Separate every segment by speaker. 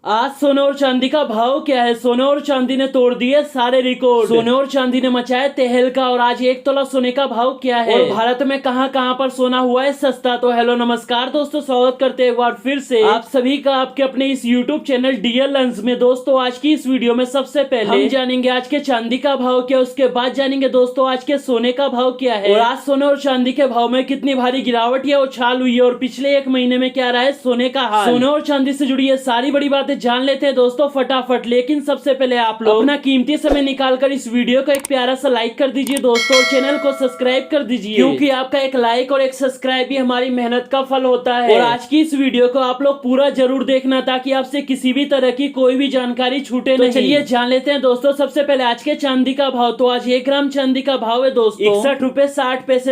Speaker 1: आज सोने और चांदी का भाव क्या है। सोने और चांदी ने तोड़ दिए सारे रिकॉर्ड। सोने और चांदी ने मचाया तहलका और आज 1 तोला सोने का भाव क्या है और भारत में कहां कहां पर सोना हुआ है सस्ता। तो हेलो नमस्कार दोस्तों, स्वागत करते हैं एक बार फिर से आप सभी का आपके अपने इस यूट्यूब चैनल डियर लेंस में। दोस्तों आज की इस वीडियो में सबसे पहले हम जानेंगे आज के चांदी का भाव क्या, उसके बाद जानेंगे दोस्तों आज के सोने का भाव क्या है और आज सोने और चांदी के भाव में कितनी भारी गिरावट या उछाल हुई है और पिछले एक महीने में क्या रहा है सोने का हाल। सोने और चांदी से जुड़ी ये सारी बड़ी बातें जान लेते हैं दोस्तों फटाफट। लेकिन सबसे पहले आप लोग अपना कीमती समय निकालकर इस वीडियो को एक प्यारा सा लाइक कर दीजिए दोस्तों और चैनल को सब्सक्राइब कर दीजिए, क्योंकि आपका एक लाइक और एक सब्सक्राइब भी हमारी मेहनत का फल होता है। और आज की इस वीडियो को आप लोग पूरा जरूर देखना ताकि आपसे किसी भी तरह की कोई भी जानकारी छूटे नहीं। चलिए जान लेते हैं दोस्तों सबसे पहले आज के चांदी का भाव। तो आज 1 ग्राम चांदी का भाव है दोस्तों 61.60 रुपए।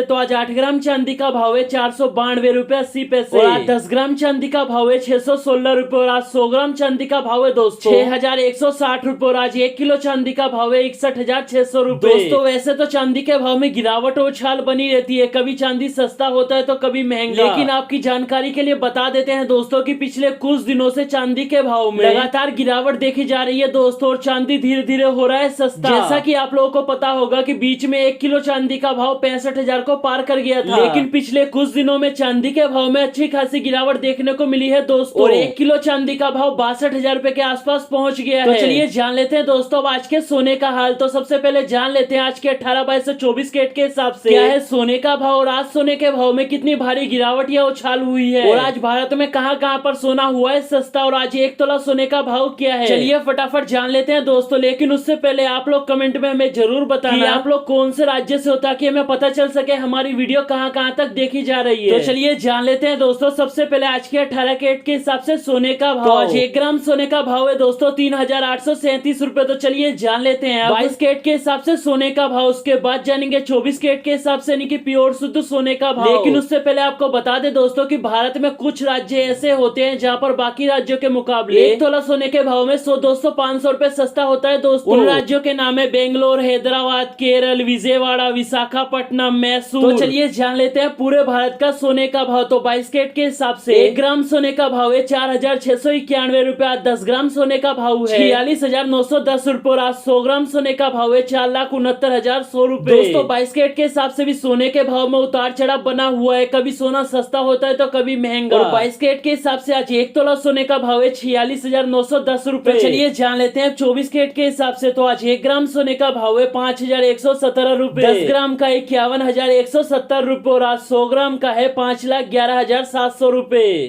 Speaker 1: तो आज 8 ग्राम चांदी का भाव है 492 रुपए 80 पैसे। और आज 10 ग्राम चांदी का भाव है 616 रुपए। और आज 100 ग्राम चांदी का भाव है दोस्तों 6160 रुपए। और आज 1 किलो चांदी का भाव है 61,600 रुपए। दोस्तों वैसे तो चांदी के भाव में गिरावट और उछाल बनी रहती है, कभी चांदी सस्ता होता है तो कभी महंगा। लेकिन आपकी जानकारी के लिए बता देते हैं दोस्तों कि पिछले कुछ दिनों से चांदी के भाव में लगातार गिरावट देखी जा रही है दोस्तों और चांदी धीरे धीरे हो रहा है सस्ता। जैसा कि आप लोगों को पता होगा कि बीच में 1 किलो चांदी का भाव 65,000 को पार कर गया था, लेकिन पिछले कुछ दिनों में चांदी के भाव में अच्छी खासी गिरावट देखने को मिली है दोस्तों और 1 किलो चांदी का भाव 62,000 रुपए के आसपास पहुंच गया है। तो चलिए जान लेते हैं दोस्तों आज के सोने का हाल। तो सबसे पहले जान लेते हैं आज के 18, 22 से 24 कैरेट के हिसाब से क्या है सोने का भाव और आज सोने के भाव में कितनी भारी गिरावट या उछाल हुई है और आज भारत में कहां कहां पर सोना हुआ है सस्ता और आज 1 तोला सोने का भाव क्या है। चलिए फटाफट जान लेते हैं दोस्तों, लेकिन उससे पहले आप लोग कमेंट में हमें जरूर बताना आप लोग कौन से राज्य से हो ताकि हमें पता चल सके हमारी वीडियो कहां कहां तक देखी जा रही है। तो चलिए जान लेते हैं दोस्तों सबसे पहले आज के 18 कैरेट के हिसाब से सोने का भाव। आज 1 ग्राम सोने का भाव है दोस्तों 3,837 रुपए। तो चलिए जान लेते हैं 22 कैरेट के हिसाब से सोने का भाव, उसके बाद जानेंगे 24 कैरेट के हिसाब से यानी कि प्योर शुद्ध सोने का भाव। लेकिन उससे पहले आपको बता दें दोस्तों कि भारत में कुछ राज्य ऐसे होते हैं जहां पर बाकी राज्यों के मुकाबले 1 तोला सोने के भाव में 100, 200, 500 रुपए सस्ता होता है दोस्तों। उन राज्यों के नाम है बेंगलोर, हैदराबाद, केरल, विजयवाड़ा, विशाखापट्टनम, मैसूर। तो चलिए जान लेते हैं पूरे भारत का सोने का भाव। तो 22 कैरेट के हिसाब से 1 ग्राम सोने का भाव है 4,691 रुपए। आज 10 ग्राम सोने का भाव है 46,910 रुपए। और आज 100 ग्राम सोने का भाव है 4,69,100 रुपए। दोस्तों 22 कैरेट के हिसाब से भी सोने के भाव में उतार चढ़ाव बना हुआ है, कभी सोना सस्ता होता है तो कभी महंगा। और 22 कैरेट के हिसाब से आज 1 तोला सोने का भाव है 46,910 रुपए। चलिए जान लेते हैं 24 कैरेट के हिसाब से। तो आज 1 ग्राम सोने का भाव है 5,117 रुपए। 10 ग्राम का 51,170 रुपए। और आज 100 ग्राम का है 5,11,700 रुपए।